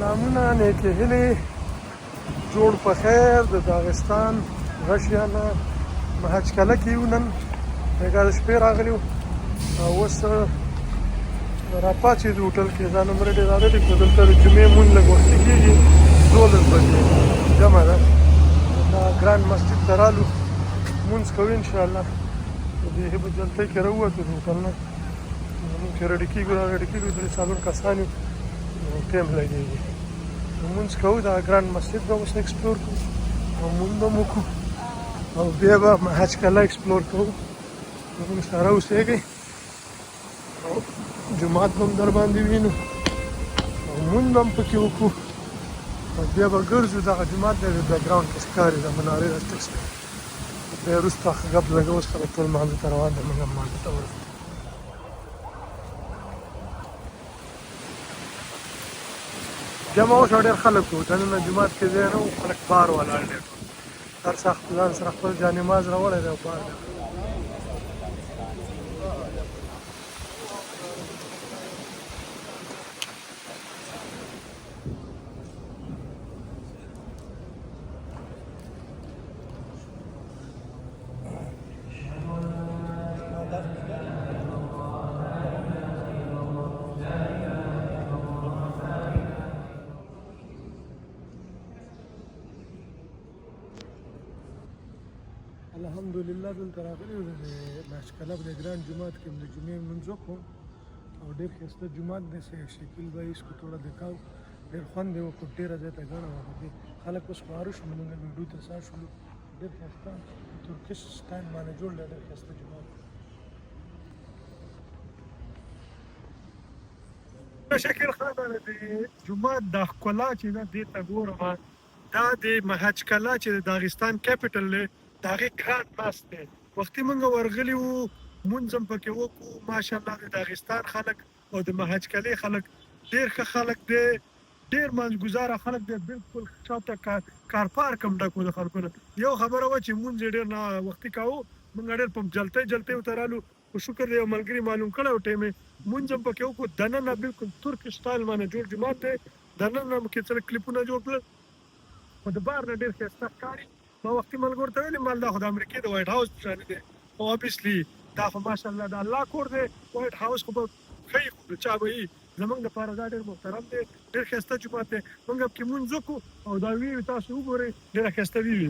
سلامونه نیکې هیلې جوړ په خیر د داغستان غشیانه محچکله کې یو نن لږه د شپې راغلي وو او اوس راپاڅېدو هوټل کې ځان هم ډېر عادت کړو دلته د جمعې مونځ لږ وختي کېږي 12 بجې جمعه ده دا ګران مسجد ته رالو مونځ کوو انشاءالله د دې به جلتۍ کې راووتو د هوټل نه مونږ چې رډي کېږو را رډي کېږو درې څلور کسان یو نو ټایم لګېږي نو مونځ کوو دا ګران مسجد به اوس ایکسپلور کوو او مونځ به مو وکړو او بیا به محچکله ایکسپلور کوو نو مونږ سره اوسېږئ او جومات به هم در باندې وینو او مونځ به هم پکې وکړو او بیا به ګرځو دغه جومات دی د بیکګراونډ کې ښکاري د منارې راستکس بیا وروسته غب لږه اوس خلک ټول مانځه ته روان دی موږ هم مانځه ته ورځو جمع اوس ډېر خلک وو دننه جومات کې ځای نه و خلک بار ولاړ دی هر څه ځان سره خپل جانماز راوړی دی او بار دی الحمدلله دلته راغلي وو د محچکله د ګران جومات کې د جمعې لمونځ وکړو او ډېر ښایسته جومات دی شکل به یې اسکو توړه دیکھاو ډېر خوند یې وکړو ډېره زیاته ګڼه وه په کې خلک اوس خواره شو موږ ویډیو ته سا شولو ډېر ښایسته ترکش سټایل باندې جوړ دی ډېر ښایسته جومات شکل خانه د جومات دا ښکلا چې ده دې ته ګورم دا د محچکله چې د داغستان کیپټل دی د هغې ګران ماست دی وختي موږ ورغلي وو مونځ هم پکې وکړو ماشاءالله د داغستان خلک او د محچکلې خلک ډېر ښه خلک دی ډېر منځګزاره خلک دی بلکل شاته کار پارک هم ډک و د خلکو نه یو خبره وه چې مونځ یې ډېر نه وختي کوو موږ ډېر په جلتۍ ورته رالو خو شکر دی یو ملګري معلوم کړی و ټایم یې مونځ هم پکې وکړو دننه بلکل ترک سټایل باندې جوړ جومات دی دننه هم کې څه کلیپونه جوړ کړل خو د بار نه ډېر ښایسته ښکاري ما وختي ملګرو ته ویلې مال دا خو د امریکې د وایټ هاوس په شانې دی او ابویسلي دا خو ماشاءالله د الله کور دی وایټ هاوس خو به ښایي خو د چا به وي زموږ دپاره دا ډېر محترم دی ډېر ښایسته جومات دی موږ هم پکې مونځ وکړو او دا ویوې تاسو وګورئ ډېره ښایسته ویوې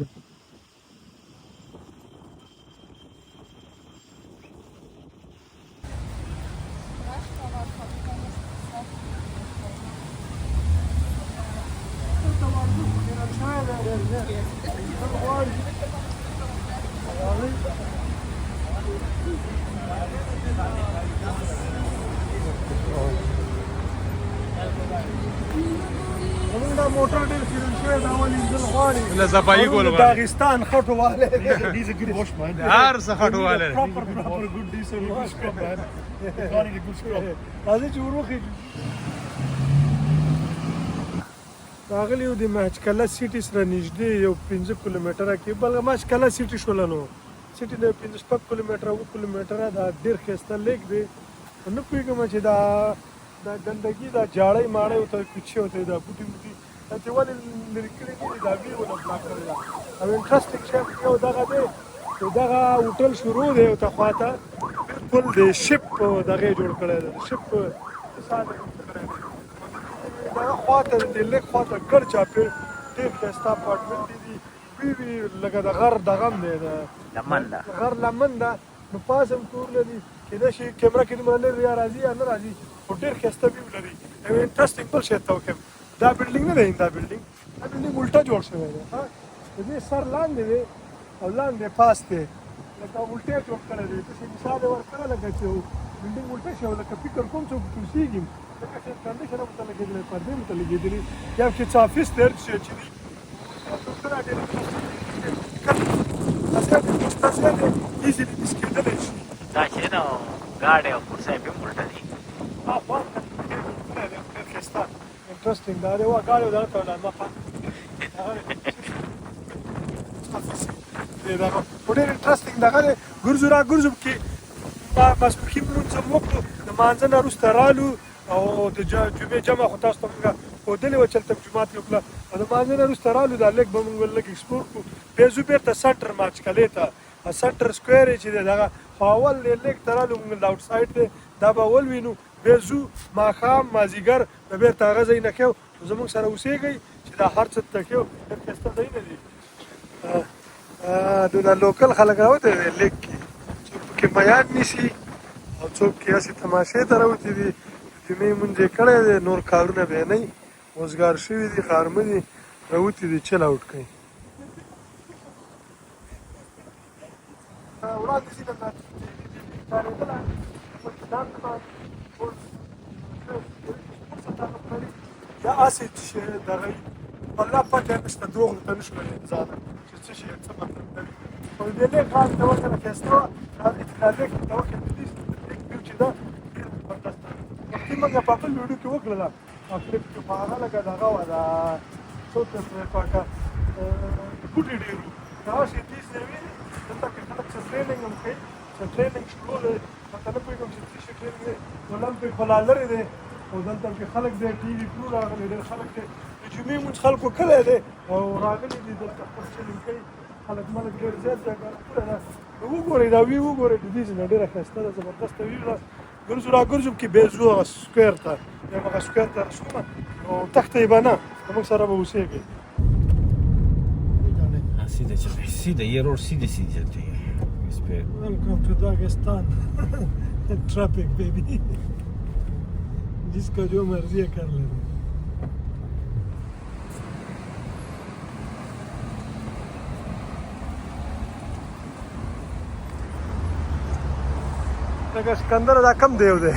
ده موټر ډېر سیرل شوی دا ولې انجن غواړي له صفایي کولو باندې داغستان خټو والی He's a good bushman. هر څه خټو والی دی Proper good decent good scrub, man. Got a good scrub. راځئ چې ور وخېږو راغلي یو د محچکله سیټي سره نږدې یو 15 کیلومتره کې بلکې محچکله سیټي شوله نو سیټي د 15 کیلومتره 7 کیلومتره دا ډېر ښایسته لیک دی نه پوهېږم چې دا ګندګي دا جاړی ماړی ورته کوچې ورته دا بوټي بوټي دا چې ولې لرې کړي دي دا ویې ونه بلاک کړې ده او انټرسټینګ شی پکې یو دغه دی چې دغه هوټل شروع دی ورته خواته بلکل د شپ دغه جوړ کړی دی د شپ مثال یې جوړ کړی دی دغه خواته د لیک خواته ګړ چاپېر ډېر ښایسته اپارټمنټ دي وي لکه د غر دغه هم دی د غر لمن ده نو پاس هم کور لري کېدای شي کیمره کې دومره لرې یا راځي یا نه راځي خو ډېر ښایسته ویو لري یو انټرسټینګ بل شی ته وکړم دا بلډینګ نه دی دا بلډینګ الټا جوړ شوی دی ها د دې سر لاندې دی او لاندې پاس دی لکه الټی جوړ کړی دی داسې مثال یې ورکړی لکه چې بلډینګ الټا شوی لکه فکر کوم څوک کوسېږي لکه چې کنډیشن هم ورته لګېدلی پردې هم ورته لګېدلي یا چې څه افیس دی هر څه چې دي دوستونه ډېر ایزیلی مس کېدلی شي دا چې نو ګاډی او کورسۍ به هم ورته دي ډېر ښایسته انټرسټینګ دا دی وا ګاډی دغه ته ولاړ مخه دغه ډېر انټرسټینګ دغه دی ګرځو را ګرځو کې ماسپښین لمونځ هم وکړو د مانځه نه وروسته رالو او د جمعې جمعه خو تاسو ته مونږ ښودلې وه چې هلته جومات کې وکړه او د مانځه نه وروسته رالو دا لږ به مونږ لږ ایکسپلور کړو بیا ځو بېرته سنټر ماچکلې ته سنټر سکویر یې چې دی دغه خو اول دی لږ ته رالو مونږ د آوټ سایډ دی دا به ولوینو بیا ځو ماښام مازدیګر به بېرته هغه ځای نه کیو زموږ سره اوسېږئ چې دا هر څه ته کیو ډېر ښایسته ځایونه دي نو دا لوکل خلک راوتي دی لیک کې څوک پکې میان نیسي او څوک کې هسې تماشې ته راوتي دي جمعې مونځ یې کړی دی نور کارونه به یې نه وي وزګار شوي دي ښارمه دي راوتي دي چل آوټ کوي وړاندې ځي لکه کارېدله یا هسې چې دغه وي الله پاک یې نشته دروغ ورته نه شو ویلی ځانه چې څه شي څه مطلب لري او دې لیک غاړې ته وکړه ښایسته وه دا لیک ته وکړه لیک ویو چې دا ډېر زبردسته وختي موږ په خپل ویډیو کې وکړله او کلیپ کې په هغه لکه دغه وه دا څه ورته پاکه بوټي ډېر وو دغسې دې ځای وي دلته کې خلک څه ټرېننګ هم کوي څه ټرېننګ شروع دی ورته نه پوهېږم چې څه شي ټرېننګ دی ولم پرې خو لا لرې دی او دلته کې خلک دی ټي وي کرو راغلی ډېر خلک دی د جمعې مونځ خلکو کلی دی او راغلي دي دلته خپل چلینګ کوي خلک ملک ډېر زیات جګړه کړې ده نو وګورئ دا ویو وګورئ د دې ځای نه ډېره ښایسته ده زبردسته ویو ده ګرځو را ګرځو کې بیا ځو هغه سکویر ته بیا به هغه سکویر ته رسو نو تخته یې به نه زموږ سره به اوسېږئ सीधे चले सीधे ये रोड सीधे सीधे चलती है इस पे welcome to Dagestan traffic baby जिसका जो मर्जी है कर लेना لکه سکندر دا کم دیو دی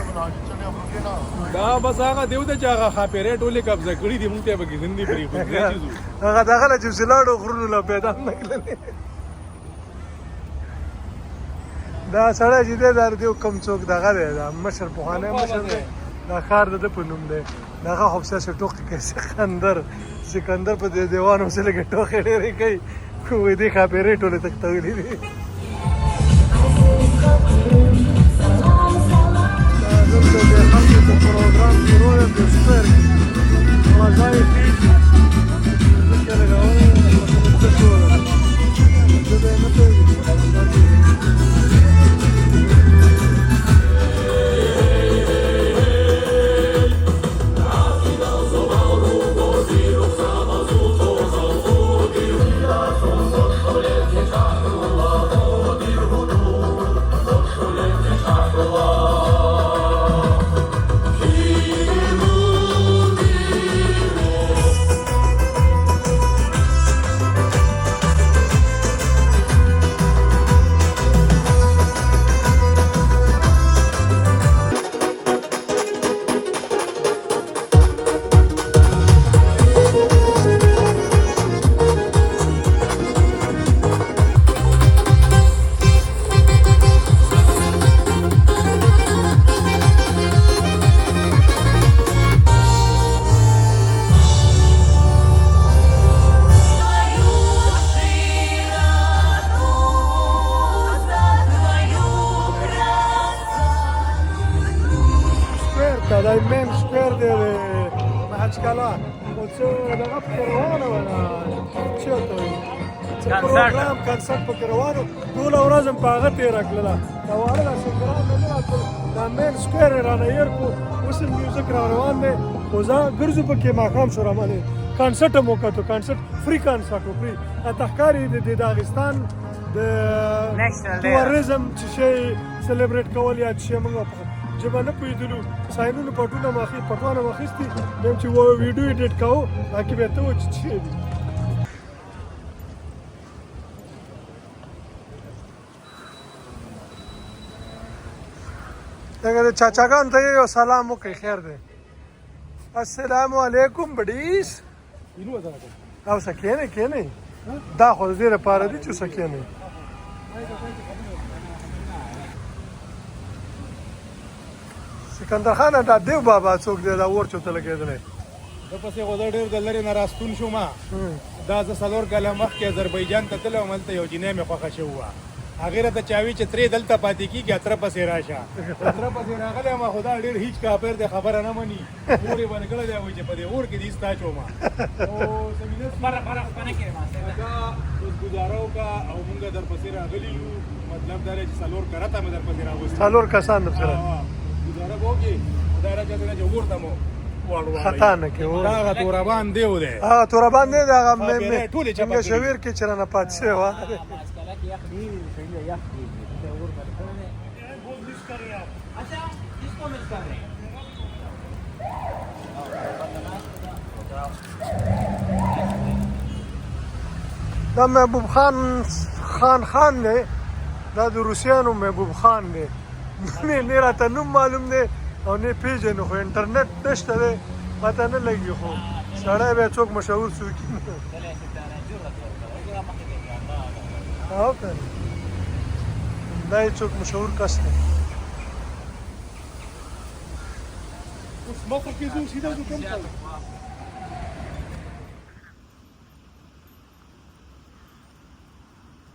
دا بس هغه دیو ته چې هغه خاپیرې ټولې قبضه کړي دي مونږ ته به ګندې پرې خو هغه دغه له چې وسلاړو غرونو له پیدا نه کړلې دا سړی چې دی دا دیو کم څوک دغه دی دا مشر پخوانی مشر دی دا ښار د ده په نوم دی دغه خو پسې ټوکې کوي سکندر په دې دیوان پسې لږې ټوکې ډېرې کوي خو وایي دې خاپیرې ټولې تختولې دي دلته د خلکو د پروګرام شروع دی د سکویر کې مزه یې ښې ځکه لګولی څه شو ده زه به یې نه پوهېږم دا مین سکویر دی د محچکلا او څه دغه پکې روانه وه چې ورته وایي څه پروګرام کنسرټ پکې روان و ټوله ورځ هم په هغه تېره کړله دا واړه دا سنګران مې نه راتلل دا مین سکویر یې رانه هېر کړو اوس هم میوزیک را روان دی خو زه ګرځو پکې ماښام شو رامانې کنسرټ هم وکتو کنسرټ فری کنسرټ و فری راته ښکاري د داغستان د ټوریزم چې شی سلیبریټ کول یا چې شی موږ ژبه نه پوهېدلو ساینونه پټونه مو پټوانه مو اخیستي بیا چې ویډیو ایډیټ کوو هغې بیا ته وایي چې څه شی دي اگر چاچاګانو ته یو سلام وکړئ خیر دی السلام علیکم بډیس او څه کښېنئ کښېنئ دا خو د دې لپاره دي چې څه کښېنئ سکندر خان دا دیو بابا څوک دی دا اور چوته لګېدلی د پسې خو زه ډېر د لرې نه راستون شوم دا زه 4 کاله مخکې اذربایجان ته تللی وم هلته یو جینۍ مې خوښه شوې وه هغه راته چاوي چې ترې دلته پاتې کیږي اتره پسې راشه اتره پسې راغلی ما خدا ډېر هیڅ کافر دی خبره نه مني اور یې باندې کړی دی وایي چې په دې اور کې دې ستا چومه او زمینه دا اوس ګزاره وکړه او مونږ درپسې راغلي یو مطلب دا دی چې څلور کرته مې درپسې راغوستي څلور کسان سره ګزاره به وکړي دا راځه چې اور ته مو خطا نه کې دا هغه تورابان دی و دی هغه تورابان دی هغه ټولې چپه مې شویر کې چې رانه پاتې شوی وه دا محبوب خان دی دا د روسیانو محبوب خان دی نه راته نوم معلوم دی او نه پیژنو خو انټرنیټ نشته دی پته نه لګي خو سړی بیا څوک مشهور څوک او که دا یې څوک مشهور کس دی اوس مخه کې ځو سیده ځو کوم ځای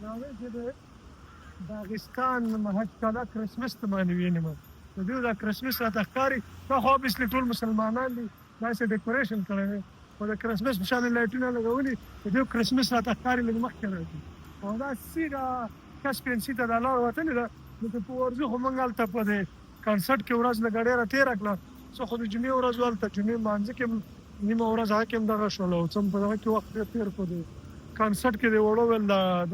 راځئ چې د داغستان محجکله کرسمس ته باندې وینم د دوی دا کرسمس راته ښکاري دا خو obviously ټول مسلمانان دي داسې ډیکوریشن کړی دی خو د کرسمس په شان لایټونه لګولي د دوی کرسمس راته ښکاري لږ مخکې راځي او دا سیده کسپین سی ته دا لار وتلې ده نو که په ورځو خو موږ هلته په د کنسرټ کې ورځ لږه ډېره تېره کړه څه خو د جمعې ورځ وه هلته جمعې لمانځه کې نیمه ورځ هغه کې هم دغه شول او څه هم په دغه کې وخت ډېر تېر کړو د کنسرټ کې د وړو ویل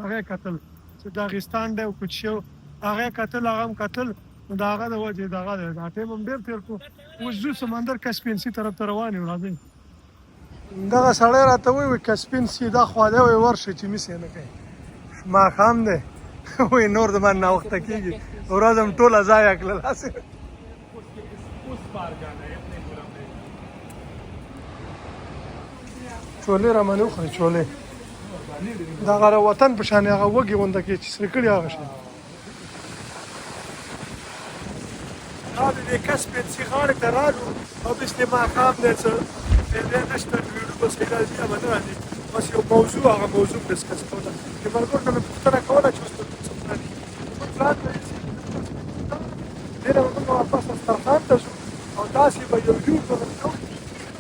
دغه کتل چې داغستان دی او کوچ شو هغه کتل هغه هم کتل نو د هغه د وجې دغه دی دا ټایم هم ډېر تېر کړو اوس ځو سمندر کسپین سی طرف ته روان یو راځئ دغه سړی راته وایي کسپین سی دا خوا دی وایي ورشه چې مس یې نه کوي ماښام دی وایي نور د باندې ناوخته کېږي ورځ هم ټوله ضایع کړله هسې چولې رامنې وخورې چولې دغه وطن په شان هغه وږې غونده کې چې سره کړي هغه شی دا د دې کسپین سی غاړې ته رالو obviously ماښام دی څه فایده نشته ویډیو بس کې راځي یا به نه راځي بس یو موضوع هغه موضوع ډسکس کوله چې ملګرو ته مې پوښتنه کوله چې اوس ته څه پلان دي زموږ پلان دی چې دې نه به موږ واپس دسترخوان ته ځو او داسې به یو به وکړو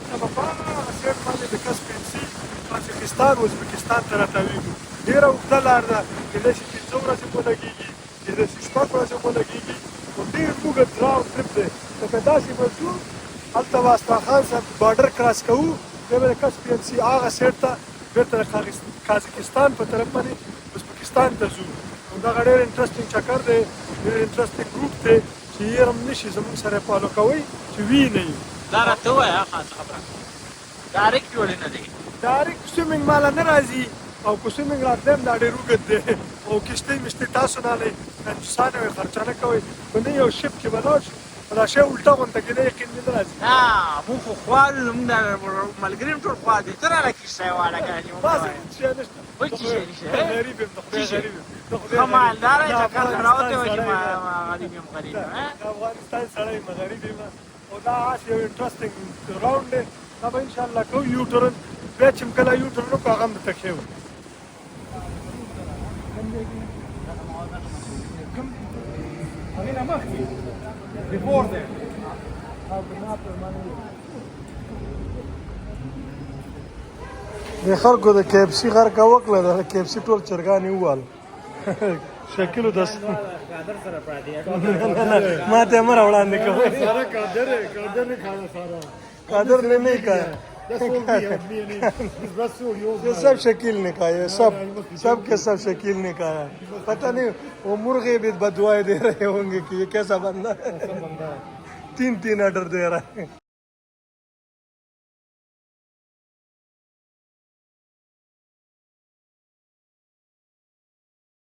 چې به په هغه سیټ باندې د کسپین سی تاجکستان ازبکستان ته راتاویږو ډېره اوږده لار ده کېدای شي 15 ورځې مو لګېږي کېدای شي 6 ورځې مو لګېږي خو ډېر اوږد راوند ټریپ دی لکه داسې به ځو هلته به استرخان صاحب بارډر کراس کوو بیا به د کسپین سی هغه سیټ ته بېرته د قازقستان په طرف باندې ازبکستان ته ځو نو دغه ډېر انټرسټینګ چکر دی ډېر انټرسټینګ ګروپ دی چې هېر هم نه شي زموږ سره فالو کوئ چې وینئ دا راته ووایه خاصه خبره ډایرکټ ولې نه دی ډایرکټ سویمینګ ماله نه راځي او که سویمینګ راتلی هم دا ډېر اوږد دی او کښتۍ مشتۍ تاسو نه هلئ کنجوسانه وئ خرچه نه کوئ خو نه یو شپ کې به لاړ شو او دا شی الټه غونته کېده یقین مې نه راځي نه موږ خو خوالو زموږ د ملګري هم ټول خوال دي ته راله کښتۍ واله ګانې باسې هېڅ شی نشته وایي څه شی نشته غریب یم د خدای غریب یم د خدای ښه مالداره یې د چکر ته راوتی وایي چې افغانستان غریب یم غریب یم د افغانستان سړی یم غریب یم او دا هسې یو انټرسټینګ راوند دی دا به انشاءالله کوو یو ټرن بیا چې کله یو ټرن وکړو هغه هم درته ښیو هغې نه مخکې before that د خلکو د کې اف سي غرقه وکړه د کې اف سي ټول چرګان یې ووال شکلو داس ما ته مر وړاندې کوي सारा कादर ने खाना सारा قادر نے نہیں کہا That's all we have, me and him. That's all yours. یہ سب شکیل نے کہا ہے سب کے سب شکیل نے کہا ہے پتہ نہیں وہ مرغے بھی بدوائے دے رہے ہوں گے کہ یہ کیسا بندہ ہے 3 آرڈر دے رہا ہے